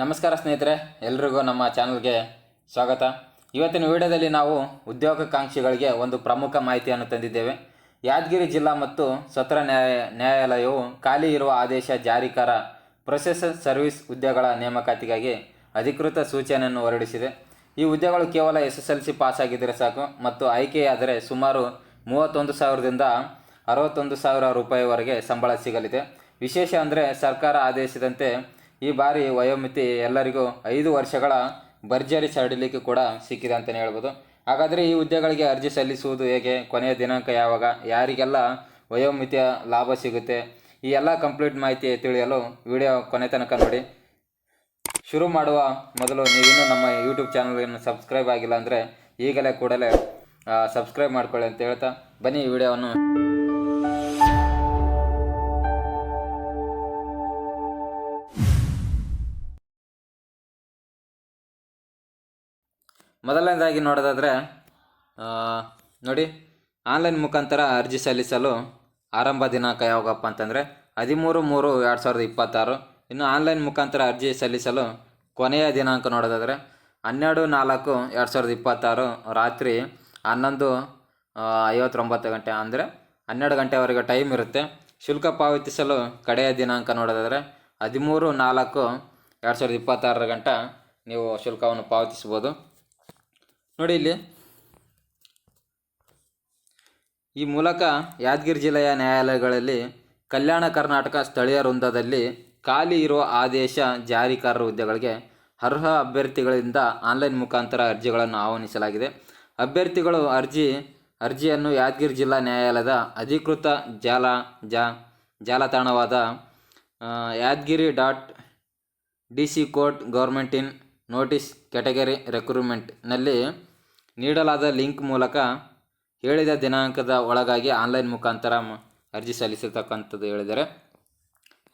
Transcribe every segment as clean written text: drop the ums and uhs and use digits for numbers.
ನಮಸ್ಕಾರ ಸ್ನೇಹಿತರೆ, ಎಲ್ರಿಗೂ ನಮ್ಮ ಚಾನಲ್ಗೆ ಸ್ವಾಗತ. ಇವತ್ತಿನ ವಿಡಿಯೋದಲ್ಲಿ ನಾವು ಉದ್ಯೋಗಾಕಾಂಕ್ಷಿಗಳಿಗೆ ಒಂದು ಪ್ರಮುಖ ಮಾಹಿತಿಯನ್ನು ತಂದಿದ್ದೇವೆ. ಯಾದಗಿರಿ ಜಿಲ್ಲಾ ಮತ್ತು ಸತ್ರ ನ್ಯಾಯಾಲಯವು ಖಾಲಿ ಇರುವ ಆದೇಶ ಜಾರಿಕಾರ ಪ್ರೊಸೆಸರ್ ಸರ್ವಿಸ್ ಹುದ್ದೆಗಳ ನೇಮಕಾತಿಗಾಗಿ ಅಧಿಕೃತ ಸೂಚನೆಯನ್ನು ಹೊರಡಿಸಿದೆ. ಈ ಹುದ್ದೆಗಳು ಕೇವಲ SSLC ಪಾಸ್ ಆಗಿದ್ದರೆ ಸಾಕು ಮತ್ತು ಆಯ್ಕೆಯಾದರೆ ಸುಮಾರು 31,000ದಿಂದ 61,000 ರೂಪಾಯಿವರೆಗೆ ಸಂಬಳ ಸಿಗಲಿದೆ. ವಿಶೇಷ ಅಂದರೆ ಸರ್ಕಾರ ಆದೇಶದಂತೆ ಈ ಬಾರಿ ವಯೋಮಿತಿ ಎಲ್ಲರಿಗೂ 5 ವರ್ಷಗಳ ಭರ್ಜರಿ ಸಡಿಲಿಕೆ ಕೂಡ ಸಿಕ್ಕಿದೆ ಅಂತಲೇ ಹೇಳ್ಬೋದು. ಹಾಗಾದರೆ ಈ ಹುದ್ದೆಗಳಿಗೆ ಅರ್ಜಿ ಸಲ್ಲಿಸುವುದು ಹೇಗೆ, ಕೊನೆಯ ದಿನಾಂಕ ಯಾವಾಗ, ಯಾರಿಗೆಲ್ಲ ವಯೋಮಿತಿಯ ಲಾಭ ಸಿಗುತ್ತೆ, ಈ ಎಲ್ಲ ಕಂಪ್ಲೀಟ್ ಮಾಹಿತಿ ತಿಳಿಯಲು ವಿಡಿಯೋ ಕೊನೆ ತನಕ ನೋಡಿ. ಶುರು ಮಾಡುವ ಮೊದಲು ನೀವಿನ್ನೂ ನಮ್ಮ ಯೂಟ್ಯೂಬ್ ಚಾನಲ್ಗಳನ್ನು ಸಬ್ಸ್ಕ್ರೈಬ್ ಆಗಿಲ್ಲ ಅಂದರೆ ಈಗಲೇ ಕೂಡಲೇ ಸಬ್ಸ್ಕ್ರೈಬ್ ಮಾಡ್ಕೊಳ್ಳಿ ಅಂತ ಹೇಳ್ತಾ ಬನ್ನಿ ಈ ವಿಡಿಯೋವನ್ನು ಮೊದಲನೇದಾಗಿ ನೋಡೋದಾದರೆ ನೋಡಿ, ಆನ್ಲೈನ್ ಮುಖಾಂತರ ಅರ್ಜಿ ಸಲ್ಲಿಸಲು ಆರಂಭ ದಿನಾಂಕ ಯಾವಾಗಪ್ಪ ಅಂತಂದರೆ 13/3/2026. ಇನ್ನು ಆನ್ಲೈನ್ ಮುಖಾಂತರ ಅರ್ಜಿ ಸಲ್ಲಿಸಲು ಕೊನೆಯ ದಿನಾಂಕ ನೋಡೋದಾದರೆ 12/4/2026 ರಾತ್ರಿ 11:59 ಗಂಟೆ, ಅಂದರೆ 12 ಗಂಟೆವರೆಗೆ ಟೈಮ್ ಇರುತ್ತೆ. ಶುಲ್ಕ ಪಾವತಿಸಲು ಕಡೆಯ ದಿನಾಂಕ ನೋಡೋದಾದರೆ 13/4/2026 ಗಂಟ ನೀವು ಶುಲ್ಕವನ್ನು ಪಾವತಿಸ್ಬೋದು. ನೋಡಿ, ಇಲ್ಲಿ ಈ ಮೂಲಕ ಯಾದಗಿರಿ ಜಿಲ್ಲೆಯ ನ್ಯಾಯಾಲಯಗಳಲ್ಲಿ ಕಲ್ಯಾಣ ಕರ್ನಾಟಕ ಸ್ಥಳೀಯ ವೃಂದದಲ್ಲಿ ಖಾಲಿ ಇರುವ ಆದೇಶ ಜಾರಿಕಾರರ ಹುದ್ದೆಗಳಿಗೆ ಅರ್ಹ ಅಭ್ಯರ್ಥಿಗಳಿಂದ ಆನ್ಲೈನ್ ಮುಖಾಂತರ ಅರ್ಜಿಗಳನ್ನು ಆಹ್ವಾನಿಸಲಾಗಿದೆ. ಅಭ್ಯರ್ಥಿಗಳು ಅರ್ಜಿಯನ್ನು ಯಾದಗಿರಿ ಜಿಲ್ಲಾ ನ್ಯಾಯಾಲಯದ ಅಧಿಕೃತ ಜಾಲತಾಣವಾದ yadgiri.dc court government in notice category ರಿಕ್ರೂಟ್ಮೆಂಟ್ನಲ್ಲಿ ನೀಡಲಾದ ಲಿಂಕ್ ಮೂಲಕ ಹೇಳಿದ ದಿನಾಂಕದ ಒಳಗಾಗಿ ಆನ್ಲೈನ್ ಮುಖಾಂತರ ಅರ್ಜಿ ಸಲ್ಲಿಸತಕ್ಕಂಥದ್ದು ಹೇಳಿದ್ದಾರೆ.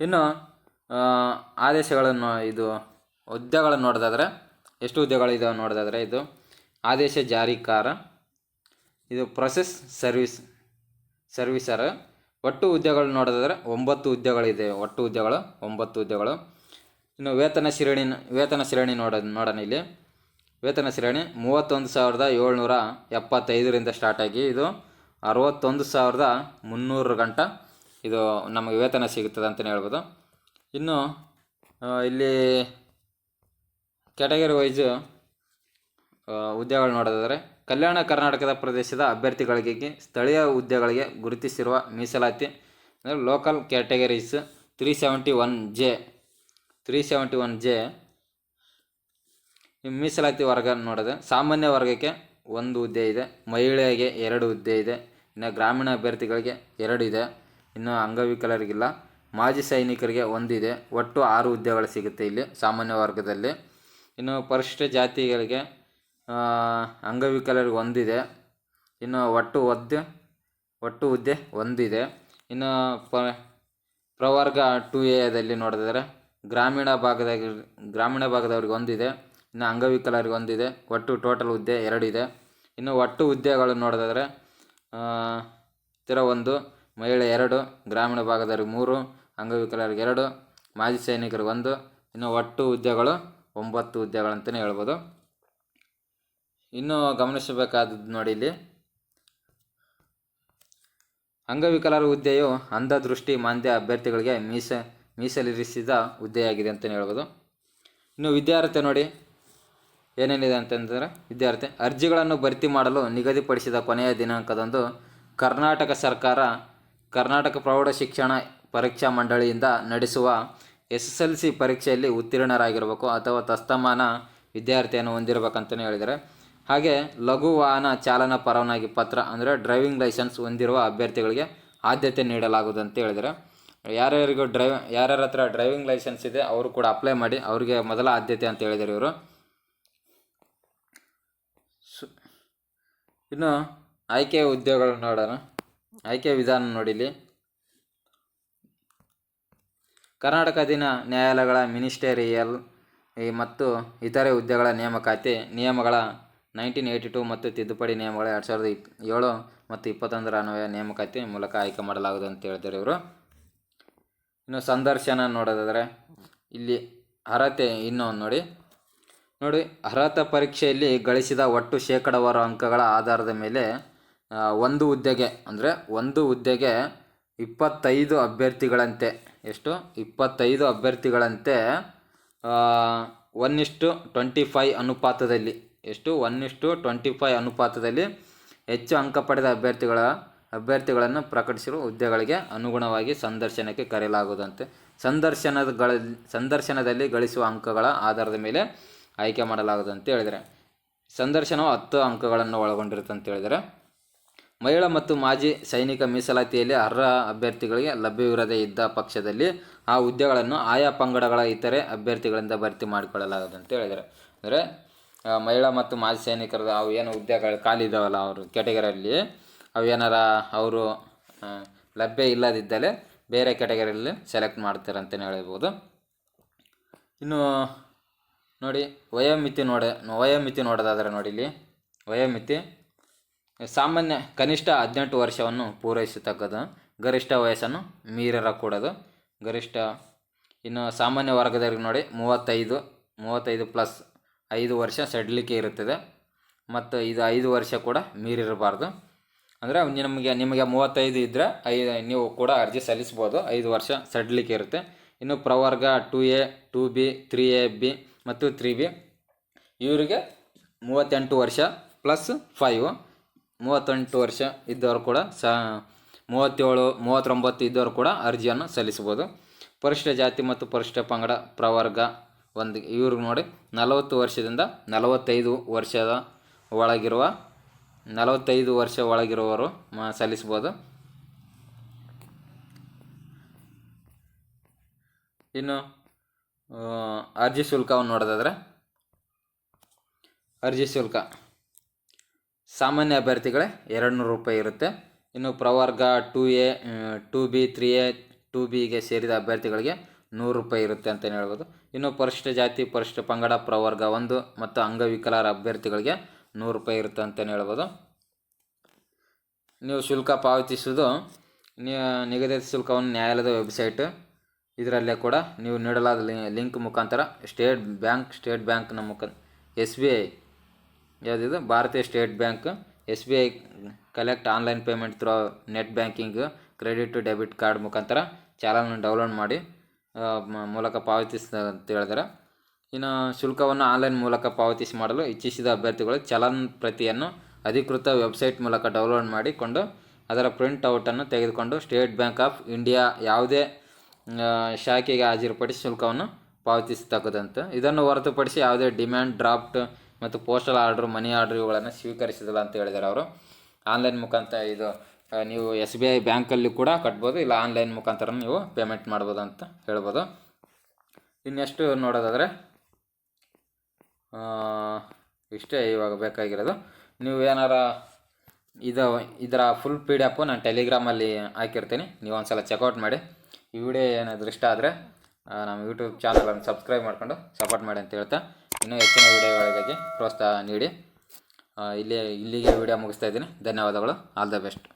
ಇನ್ನು ಆದೇಶಗಳನ್ನು, ಇದು ಹುದ್ದೆಗಳನ್ನು ನೋಡೋದಾದರೆ ಎಷ್ಟು ಹುದ್ದೆಗಳಿದಾವೆ ನೋಡೋದಾದರೆ, ಇದು ಆದೇಶ ಜಾರಿಕಾರ, ಇದು ಪ್ರೊಸೆಸ್ ಸರ್ವಿಸರ್. ಒಟ್ಟು ಹುದ್ದೆಗಳು ನೋಡೋದಾದರೆ 9 ಹುದ್ದೆಗಳಿದೆ. ಒಟ್ಟು ಹುದ್ದೆಗಳು 9 ಹುದ್ದೆಗಳು. ಇನ್ನು ವೇತನ ಶ್ರೇಣಿ ನೋಡೋಣ. ಇಲ್ಲಿ ವೇತನ ಶ್ರೇಣಿ 31,775ರಿಂದ ಸ್ಟಾರ್ಟ್ ಆಗಿ ಇದು 61,300 ಗಂಟ ಇದು ನಮಗೆ ವೇತನ ಸಿಗುತ್ತದೆ ಅಂತಲೇ ಹೇಳ್ಬೋದು. ಇನ್ನು ಇಲ್ಲಿ ಕ್ಯಾಟಗರಿ ವೈಸು ಹುದ್ದೆಗಳು ನೋಡೋದಾದರೆ ಕಲ್ಯಾಣ ಕರ್ನಾಟಕದ ಪ್ರದೇಶದ ಅಭ್ಯರ್ಥಿಗಳಿಗೆ ಸ್ಥಳೀಯ ಹುದ್ದೆಗಳಿಗೆ ಗುರುತಿಸಿರುವ ಮೀಸಲಾತಿ ಅಂದರೆ ಲೋಕಲ್ ಕ್ಯಾಟಗರೀಸ್ 371J ಮೀಸಲಾತಿ ವರ್ಗ ನೋಡಿದೆ. ಸಾಮಾನ್ಯ ವರ್ಗಕ್ಕೆ 1 ಹುದ್ದೆ ಇದೆ, ಮಹಿಳೆಗೆ 2 ಹುದ್ದೆ ಇದೆ, ಇನ್ನು ಗ್ರಾಮೀಣ ಅಭ್ಯರ್ಥಿಗಳಿಗೆ 2 ಇದೆ, ಇನ್ನು ಅಂಗವಿಕಲರಿಗಿಲ್ಲ, ಮಾಜಿ ಸೈನಿಕರಿಗೆ 1 ಇದೆ. ಒಟ್ಟು 6 ಹುದ್ದೆಗಳು ಸಿಗುತ್ತೆ ಇಲ್ಲಿ ಸಾಮಾನ್ಯ ವರ್ಗದಲ್ಲಿ. ಇನ್ನು ಪರಿಶಿಷ್ಟ ಜಾತಿಗಳಿಗೆ ಅಂಗವಿಕಲರಿಗೆ 1 ಇದೆ. ಇನ್ನು ಒಟ್ಟು ಹುದ್ದೆ 1 ಇದೆ. ಇನ್ನು ಪ್ರವರ್ಗ 2A ನೋಡಿದರೆ ಗ್ರಾಮೀಣ ಭಾಗದವ್ರಿಗೆ 1 ಇದೆ, ಇನ್ನು ಅಂಗವಿಕಲರಿಗೆ 1 ಇದೆ. ಒಟ್ಟು ಟೋಟಲ್ ಹುದ್ದೆ 2 ಇದೆ. ಇನ್ನು ಒಟ್ಟು ಹುದ್ದೆಗಳು ನೋಡೋದಾದರೆ ಇತರ 1, ಮಹಿಳೆ 2, ಗ್ರಾಮೀಣ ಭಾಗದವ್ರಿಗೆ 3, ಅಂಗವಿಕಲರಿಗೆ 2, ಮಾಜಿ ಸೈನಿಕರಿಗೆ 1. ಇನ್ನು ಒಟ್ಟು ಹುದ್ದೆಗಳು 9 ಹುದ್ದೆಗಳಂತಲೇ ಹೇಳ್ಬೋದು. ಇನ್ನು ಗಮನಿಸಬೇಕಾದದ್ದು ನೋಡಿ, ಇಲ್ಲಿ ಅಂಗವಿಕಲರ ಹುದ್ದೆಯು ಅಂಧ ದೃಷ್ಟಿ ಮಾಂದ್ಯ ಅಭ್ಯರ್ಥಿಗಳಿಗೆ ಮೀಸಲಿರಿಸಿದ ಹುದ್ದೆಯಾಗಿದೆ ಅಂತಲೇ ಹೇಳ್ಬೋದು. ಇನ್ನು ವಿದ್ಯಾರ್ಥಿ ನೋಡಿ ಏನೇನಿದೆ ಅಂತಂದರೆ, ವಿದ್ಯಾರ್ಥಿ ಅರ್ಜಿಗಳನ್ನು ಭರ್ತಿ ಮಾಡಲು ನಿಗದಿಪಡಿಸಿದ ಕೊನೆಯ ದಿನಾಂಕದಂದು ಕರ್ನಾಟಕ ಸರ್ಕಾರ ಕರ್ನಾಟಕ ಪ್ರೌಢಶಿಕ್ಷಣ ಪರೀಕ್ಷಾ ಮಂಡಳಿಯಿಂದ ನಡೆಸುವ SSLC ಪರೀಕ್ಷೆಯಲ್ಲಿ ಉತ್ತೀರ್ಣರಾಗಿರಬೇಕು ಅಥವಾ ತಸ್ತಮಾನ ವಿದ್ಯಾರ್ಥಿಯನ್ನು ಹೊಂದಿರಬೇಕಂತಲೇ ಹೇಳಿದ್ದಾರೆ. ಹಾಗೆ ಲಘು ವಾಹನ ಚಾಲನಾ ಪರವಾನಗಿ ಪತ್ರ ಅಂದರೆ ಡ್ರೈವಿಂಗ್ ಲೈಸೆನ್ಸ್ ಹೊಂದಿರುವ ಅಭ್ಯರ್ಥಿಗಳಿಗೆ ಆದ್ಯತೆ ನೀಡಲಾಗುವುದು ಅಂತ ಹೇಳಿದ್ದಾರೆ. ಯಾರ್ಯಾರ ಹತ್ರ ಡ್ರೈವಿಂಗ್ ಲೈಸೆನ್ಸ್ ಇದೆ ಅವರು ಕೂಡ ಅಪ್ಲೈ ಮಾಡಿ, ಅವರಿಗೆ ಮೊದಲ ಆದ್ಯತೆ ಅಂತ ಹೇಳಿದ್ದಾರೆ ಇವರು. ಇನ್ನು ಆಯ್ಕೆ ಹುದ್ದೆಗಳು ನೋಡೋಣ. ಆಯ್ಕೆ ವಿಧಾನ ನೋಡಿ, ಇಲ್ಲಿ ಕರ್ನಾಟಕ ಅಧೀನ ನ್ಯಾಯಾಲಯಗಳ ಮಿನಿಸ್ಟೇರಿಯಲ್ ಮತ್ತು ಇತರೆ ಹುದ್ದೆಗಳ ನೇಮಕಾತಿ ನಿಯಮಗಳ 1982 ಮತ್ತು ತಿದ್ದುಪಡಿ ನಿಯಮಗಳ 2007 ಮತ್ತು 21 ಅನ್ವಯ ನೇಮಕಾತಿ ಮೂಲಕ ಆಯ್ಕೆ ಮಾಡಲಾಗುವುದು ಅಂತ ಹೇಳ್ತಾರೆ ಇವರು. ಇನ್ನು ಸಂದರ್ಶನ ನೋಡೋದಾದರೆ ಇಲ್ಲಿ ಅರ್ಹತೆ ಇನ್ನೊಂದು ನೋಡಿ ಅರ್ಹತಾ ಪರೀಕ್ಷೆಯಲ್ಲಿ ಗಳಿಸಿದ ಒಟ್ಟು ಶೇಕಡಾವಾರು ಅಂಕಗಳ ಆಧಾರದ ಮೇಲೆ ಒಂದು ಹುದ್ದೆಗೆ 25 ಅಭ್ಯರ್ಥಿಗಳಂತೆ 25 ಅಭ್ಯರ್ಥಿಗಳಂತೆ 1:25 ಅನುಪಾತದಲ್ಲಿ 1:25 ಅನುಪಾತದಲ್ಲಿ ಹೆಚ್ಚು ಅಂಕ ಪಡೆದ ಅಭ್ಯರ್ಥಿಗಳನ್ನು ಪ್ರಕಟಿಸಿರುವ ಹುದ್ದೆಗಳಿಗೆ ಅನುಗುಣವಾಗಿ ಸಂದರ್ಶನಕ್ಕೆ ಕರೆಯಲಾಗುವುದಂತೆ. ಸಂದರ್ಶನದಲ್ಲಿ ಗಳಿಸುವ ಅಂಕಗಳ ಆಧಾರದ ಮೇಲೆ ಆಯ್ಕೆ ಮಾಡಲಾಗುವುದಂತ ಹೇಳಿದರೆ, ಸಂದರ್ಶನವು 10 ಅಂಕಗಳನ್ನು ಒಳಗೊಂಡಿರುತ್ತೆ ಅಂತ ಹೇಳಿದರೆ, ಮಹಿಳಾ ಮತ್ತು ಮಾಜಿ ಸೈನಿಕ ಮೀಸಲಾತಿಯಲ್ಲಿ ಅರ್ಹ ಅಭ್ಯರ್ಥಿಗಳಿಗೆ ಲಭ್ಯವಿರದೇ ಇದ್ದ ಪಕ್ಷದಲ್ಲಿ ಆ ಹುದ್ದೆಗಳನ್ನು ಆಯಾ ಪಂಗಡಗಳ ಇತರೆ ಅಭ್ಯರ್ಥಿಗಳಿಂದ ಭರ್ತಿ ಮಾಡಿಕೊಳ್ಳಲಾಗುವುದು ಅಂತ ಹೇಳಿದ್ದಾರೆ. ಅಂದರೆ ಮಹಿಳಾ ಮತ್ತು ಮಾಜಿ ಸೈನಿಕರು ಅವು ಏನು ಹುದ್ದೆಗಳು ಖಾಲಿ ಇದ್ದಾವಲ್ಲ ಅವ್ರ ಕ್ಯಾಟಗರಿಯಲ್ಲಿ ಅವು ಏನಾರ ಅವರು ಲಭ್ಯ ಇಲ್ಲದಿದ್ದರೆ ಬೇರೆ ಕ್ಯಾಟಗರಿಯಲ್ಲಿ ಸೆಲೆಕ್ಟ್ ಮಾಡ್ತಾರೆ ಅಂತಲೇ ಹೇಳ್ಬೋದು. ಇನ್ನು ನೋಡಿ ವಯೋಮಿತಿ ನೋಡೋದಾದರೆ ನೋಡಿ, ಇಲ್ಲಿ ವಯೋಮಿತಿ ಸಾಮಾನ್ಯ ಕನಿಷ್ಠ 18 ವರ್ಷವನ್ನು ಪೂರೈಸತಕ್ಕದ್ದು, ಗರಿಷ್ಠ ವಯಸ್ಸನ್ನು ಮೀರಿರಕೂಡದು ಗರಿಷ್ಠ. ಇನ್ನು ಸಾಮಾನ್ಯ ವರ್ಗದವರಿಗೆ ನೋಡಿ 35 ಪ್ಲಸ್ 5 ವರ್ಷ ಸಡಿಲಿಕೆ ಇರುತ್ತದೆ ಮತ್ತು ಇದು 5 ವರ್ಷ ಕೂಡ ಮೀರಿರಬಾರ್ದು. ಅಂದರೆ ನಿಮಗೆ 35 ಇದ್ದರೆ ನೀವು ಕೂಡ ಅರ್ಜಿ ಸಲ್ಲಿಸ್ಬೋದು, 5 ವರ್ಷ ಸಡಿಲಿಕೆ ಇರುತ್ತೆ. ಇನ್ನು ಪ್ರವರ್ಗ 2A 2B 3AB ಮತ್ತು 3B ಇವರಿಗೆ 38 ವರ್ಷ ಪ್ಲಸ್ 5, 38 ವರ್ಷ ಇದ್ದವರು ಕೂಡ 37 39 ಇದ್ದವರು ಕೂಡ ಅರ್ಜಿಯನ್ನು ಸಲ್ಲಿಸ್ಬೋದು. ಪರಿಶಿಷ್ಟ ಜಾತಿ ಮತ್ತು ಪರಿಶಿಷ್ಟ ಪಂಗಡ ಪ್ರವರ್ಗ 1 ಇವ್ರಿಗೆ ನೋಡಿ 40 ವರ್ಷದಿಂದ 45 ವರ್ಷ ಒಳಗಿರುವವರು ಸಲ್ಲಿಸ್ಬೋದು. ಇನ್ನು ಅರ್ಜಿ ಶುಲ್ಕವನ್ನು ನೋಡೋದಾದರೆ, ಅರ್ಜಿ ಶುಲ್ಕ ಸಾಮಾನ್ಯ ಅಭ್ಯರ್ಥಿಗಳೇ 200 ರೂಪಾಯಿ ಇರುತ್ತೆ. ಇನ್ನು ಪ್ರವರ್ಗ 2A 2B 3A 2Bಗೆ ಸೇರಿದ ಅಭ್ಯರ್ಥಿಗಳಿಗೆ 100 ರೂಪಾಯಿ ಇರುತ್ತೆ ಅಂತಲೇ ಹೇಳ್ಬೋದು. ಇನ್ನು ಪರಿಶಿಷ್ಟ ಜಾತಿ ಪರಿಶಿಷ್ಟ ಪಂಗಡ ಪ್ರವರ್ಗ 1 ಮತ್ತು ಅಂಗವಿಕಲರ ಅಭ್ಯರ್ಥಿಗಳಿಗೆ 100 ರೂಪಾಯಿ ಇರುತ್ತೆ ಅಂತಲೇ ಹೇಳ್ಬೋದು. ನೀವು ಶುಲ್ಕ ಪಾವತಿಸುವುದು ನಿಗದಿತ ಶುಲ್ಕವನ್ನು ನ್ಯಾಯಾಲಯದ ವೆಬ್ಸೈಟ್ ಇದರಲ್ಲೇ ಕೂಡ ನೀವು ನೀಡಲಾದ ಲಿಂಕ್ ಮುಖಾಂತರ ಸ್ಟೇಟ್ ಬ್ಯಾಂಕ್ನ SBI ಯಾವುದಿದು ಭಾರತೀಯ state bank SBI collect online payment through net banking credit debit card ಮುಖಾಂತರ ಚಾಲನ್ನು ಡೌನ್ಲೋಡ್ ಮಾಡಿ ಮೂಲಕ ಅಂತ ಹೇಳಿದ್ದಾರೆ. ಇನ್ನು ಶುಲ್ಕವನ್ನು ಆನ್ಲೈನ್ ಮೂಲಕ ಪಾವತಿಸಿ ಮಾಡಲು ಇಚ್ಛಿಸಿದ ಅಭ್ಯರ್ಥಿಗಳು ಚಲನ್ ಪ್ರತಿಯನ್ನು ಅಧಿಕೃತ ವೆಬ್ಸೈಟ್ ಮೂಲಕ ಡೌನ್ಲೋಡ್ ಮಾಡಿಕೊಂಡು ಅದರ ಪ್ರಿಂಟ್ಔಟನ್ನು ತೆಗೆದುಕೊಂಡು ಸ್ಟೇಟ್ ಬ್ಯಾಂಕ್ ಆಫ್ ಇಂಡಿಯಾ ಯಾವುದೇ ಶಾಖೆಗೆ ಹಾಜರುಪಡಿಸಿ ಶುಲ್ಕವನ್ನು ಪಾವತಿಸತಕ್ಕದಂತೆ. ಇದನ್ನು ಹೊರತುಪಡಿಸಿ ಯಾವುದೇ ಡಿಮ್ಯಾಂಡ್ ಡ್ರಾಫ್ಟ್ ಮತ್ತು ಪೋಸ್ಟಲ್ ಆರ್ಡ್ರ್ ಮನಿ ಆರ್ಡ್ರ್ ಇವುಗಳನ್ನು ಸ್ವೀಕರಿಸಿದಿಲ್ಲ ಅಂತ ಹೇಳಿದ್ದಾರೆ ಅವರು. ಆನ್ಲೈನ್ ಮುಖಾಂತರ ಇದು ನೀವು SBI ಬ್ಯಾಂಕಲ್ಲಿ ಕೂಡ ಕಟ್ಬೋದು, ಇಲ್ಲ ಆನ್ಲೈನ್ ಮುಖಾಂತರ ನೀವು ಪೇಮೆಂಟ್ ಮಾಡ್ಬೋದು ಅಂತ ಹೇಳ್ಬೋದು. ಇನ್ನೆಷ್ಟು ನೋಡೋದಾದರೆ ಇಷ್ಟೇ ಇವಾಗ ಬೇಕಾಗಿರೋದು. ನೀವು ಏನಾರ ಇದರ ಫುಲ್ PDF ನಾನು ಟೆಲಿಗ್ರಾಮಲ್ಲಿ ಹಾಕಿರ್ತೀನಿ, ನೀವು ಒಂದು ಸಲ ಚೆಕ್ಔಟ್ ಮಾಡಿ. ಈ ವಿಡಿಯೋ ಏನಾದರೂ ಇಷ್ಟ ಆದರೆ ನಮ್ಮ ಯೂಟ್ಯೂಬ್ ಚಾನಲನ್ನು ಸಬ್ಸ್ಕ್ರೈಬ್ ಮಾಡಿಕೊಂಡು ಸಪೋರ್ಟ್ ಮಾಡಿ ಅಂತ ಹೇಳ್ತಾ ಇನ್ನೂ ಹೆಚ್ಚಿನ ವಿಡಿಯೋಗಳಿಗಾಗಿ ಪ್ರೋತ್ಸಾಹ ನೀಡಿ. ಇಲ್ಲಿಗೆ ವಿಡಿಯೋ ಮುಗಿಸ್ತಾ ಇದ್ದೀನಿ. ಧನ್ಯವಾದಗಳು. All the best.